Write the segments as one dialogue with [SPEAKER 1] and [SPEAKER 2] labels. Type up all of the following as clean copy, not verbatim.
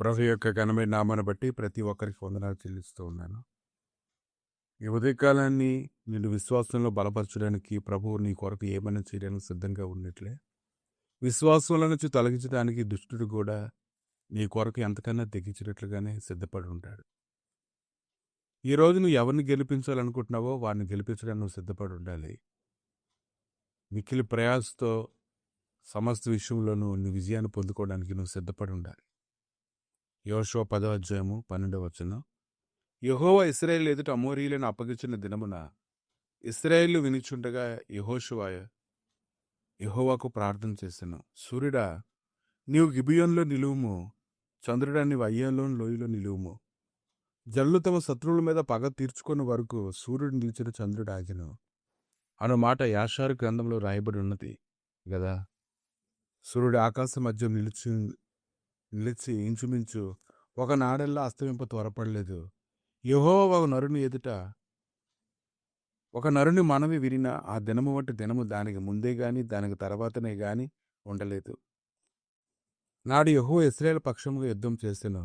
[SPEAKER 1] ప్రభు యొక్క ఘనమైన నామాన్ని బట్టి ప్రతి ఒక్కరికి వందనాలు చెల్లిస్తూ ఉన్నాను. ఈ ఉదయకాలాన్ని నిన్ను విశ్వాసంలో బలపరచడానికి ప్రభువు నీ కొరకు ఏమైనా చేయడానికి సిద్ధంగా ఉన్నట్లే, విశ్వాసంలో నుంచి తొలగించడానికి దుష్టుడు కూడా నీ కొరకు ఎంతకన్నా తెగించినట్లుగానే సిద్ధపడి ఉంటాడు. ఈ రోజు నువ్వు ఎవరిని గెలిపించాలనుకుంటున్నావో వారిని గెలిపించడానికి నువ్వు సిద్ధపడి ఉండాలి. మిక్కిలి ప్రయాసతో సమస్త విషయంలోనూ నీ విజయాన్ని పొందుకోవడానికి నువ్వు సిద్ధపడి ఉండాలి. యోషువ 10వ అధ్యాయము 12వ వచనం. యెహోవా ఇశ్రాయేలు ఎదుట అమోరీయులను అప్పగించిన దినమున ఇశ్రాయేలు వినిచుండగా యెహోషువ యెహోవాకు ప్రార్థన చేసెను. సూర్యుడా, నీవు గిబియోనులో నిలువుము, చంద్రుడా, నీవు అయ్యోను లోయలో నిలువుము. జనులు తమ శత్రువుల మీద పగ తీర్చుకున్న వరకు సూర్యుడు నిలిచిన చంద్రుడు ఆగెను అన్న మాట యాషారు గ్రంథంలో రాయబడి ఉన్నది కదా. సూర్యుడు ఆకాశం మధ్య నిలిచి ఇంచుమించు ఒక నాడెల్లా అస్తమింప త్వరపడలేదు. యెహోవా ఒక నరుని మనవి వినిన ఆ దినము వంటి దినము దానికి ముందే గాని దానికి తర్వాతనే గాని ఉండలేదు. నాడు యెహోవా ఇశ్రాయేలు పక్షముగా యుద్ధం చేసెను.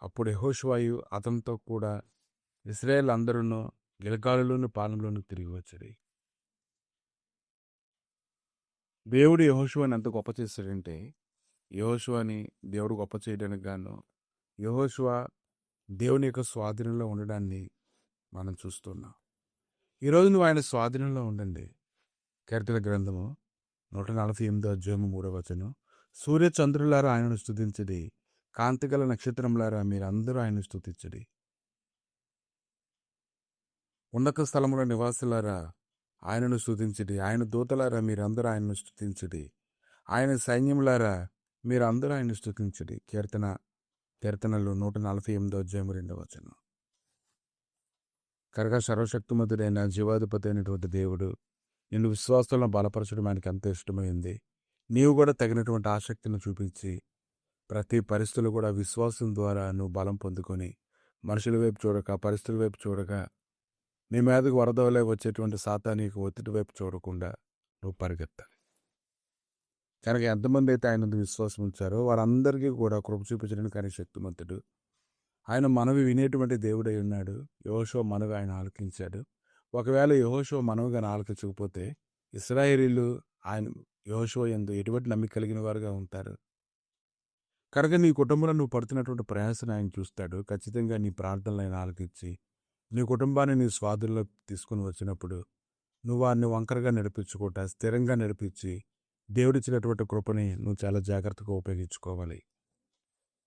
[SPEAKER 1] అప్పుడు యెహోషువయు అతనితో కూడా ఇశ్రాయేలు అందరూ గిల్గాలులోని పాలెంలోని తిరిగి వచ్చారు. దేవుడు యెహోషువని ఎంత గొప్ప చేశాడంటే, యెహోషువని దేవుడు గొప్ప చేయడానికి గాను యెహోషువ దేవుని యొక్క స్వాధీనంలో ఉండడాన్ని మనం చూస్తున్నాం. ఈరోజు నువ్వు ఆయన స్వాధీనంలో ఉండండి. కీర్తన గ్రంథము 148 అధ్యాయము 3వ వచనం. సూర్య చంద్రులారా ఆయనను స్తుతించడి, కాంతిగల నక్షత్రములారా మీరందరూ ఆయనను స్తుతించడి. ఉన్నత స్థలముల నివాసులారా ఆయనను స్తుతించడి, ఆయన దూతలారా మీరందరూ ఆయనను స్తుతించడి, ఆయన సైన్యములారా మీరందరూ ఆయనను స్తుతించడి. కీర్తనలు 148 అధ్యాయం 2వ వచనం. కనుక సర్వశక్తిమంతుడైన జీవాధిపతి అయినటువంటి దేవుడు నిన్ను విశ్వాసంలో బలపరచడం ఆయనకి ఎంతో ఇష్టమైంది. నీవు కూడా తగినటువంటి ఆసక్తిని చూపించి ప్రతి పరిస్థితులు కూడా విశ్వాసం ద్వారా నువ్వు బలం పొందుకొని మనుషుల వైపు చూడక, పరిస్థితుల వైపు చూడక, నీ మీదకు వరదలే వచ్చేటువంటి సాతానీకు ఒత్తిడి వైపు చూడకుండా నువ్వు పరిగెత్తాలి. కనుక ఎంతమంది అయితే ఆయన విశ్వాసం ఉంచారో వారందరికీ కూడా కృప చూపించడానికి ఆయన శక్తిమంతుడు. ఆయన మనవి వినేటువంటి దేవుడై ఉన్నాడు. యెహోషువ మనవి ఆయన ఆలకించాడు. ఒకవేళ యెహోషువ మనవిగా ఆలకించకపోతే ఇశ్రాయేలీయులు ఆయన యెహోషువ యందు ఎటువంటి నమ్మిక కలిగిన వారుగా ఉంటారు. కనుక నీ కుటుంబంలో నువ్వు పడుతున్నటువంటి ప్రయాసను ఆయన చూస్తాడు. ఖచ్చితంగా నీ ప్రార్థనలు ఆయన ఆలకించి నీ కుటుంబాన్ని నీ స్వాధీనంలో తీసుకుని వచ్చినప్పుడు నువ్వు వారిని వంకరగా నడిపించుకుంటా స్థిరంగా నడిపించి దేవుడిచ్చినటువంటి కృపని నువ్వు చాలా జాగ్రత్తగా ఉపయోగించుకోవాలి.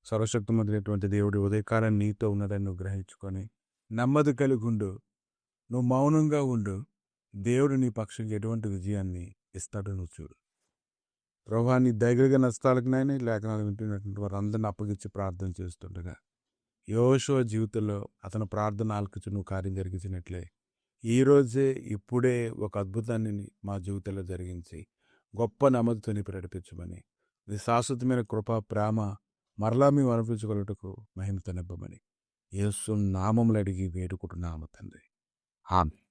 [SPEAKER 1] సర్వశక్తిమంతుడైనటువంటి దేవుడి ఉదయకాలం నీతో ఉన్నదని నువ్వు గ్రహించుకొని నెమ్మది కలిగి ఉండు. నువ్వు మౌనంగా ఉండు. దేవుడు నీ పక్షంగా ఎటువంటి విజయాన్ని ఇస్తాడో నువ్వు చూడు. ప్రభువా, నీ దగ్గరగా నష్టాలకునైనా లేఖనాలు వింటున్నటువంటి వారందరిని అప్పగించి ప్రార్థన చేస్తుండగా యెహోషువ జీవితంలో అతను ప్రార్థన ఆలకించి నువ్వు కార్యం జరిగించినట్లే ఈరోజే ఇప్పుడే ఒక అద్భుతాన్ని మా జీవితంలో జరిగించి గొప్ప నెమ్మదితో నీకు నడిపించమని, ఇది శాశ్వతమైన కృప ప్రేమ మరలా మేము అనిపించుకోవటకు మహిమతో నింపమని యేసు నామములో అడిగి వేడుకుంటున్నాము తండ్రి. ఆమేన్.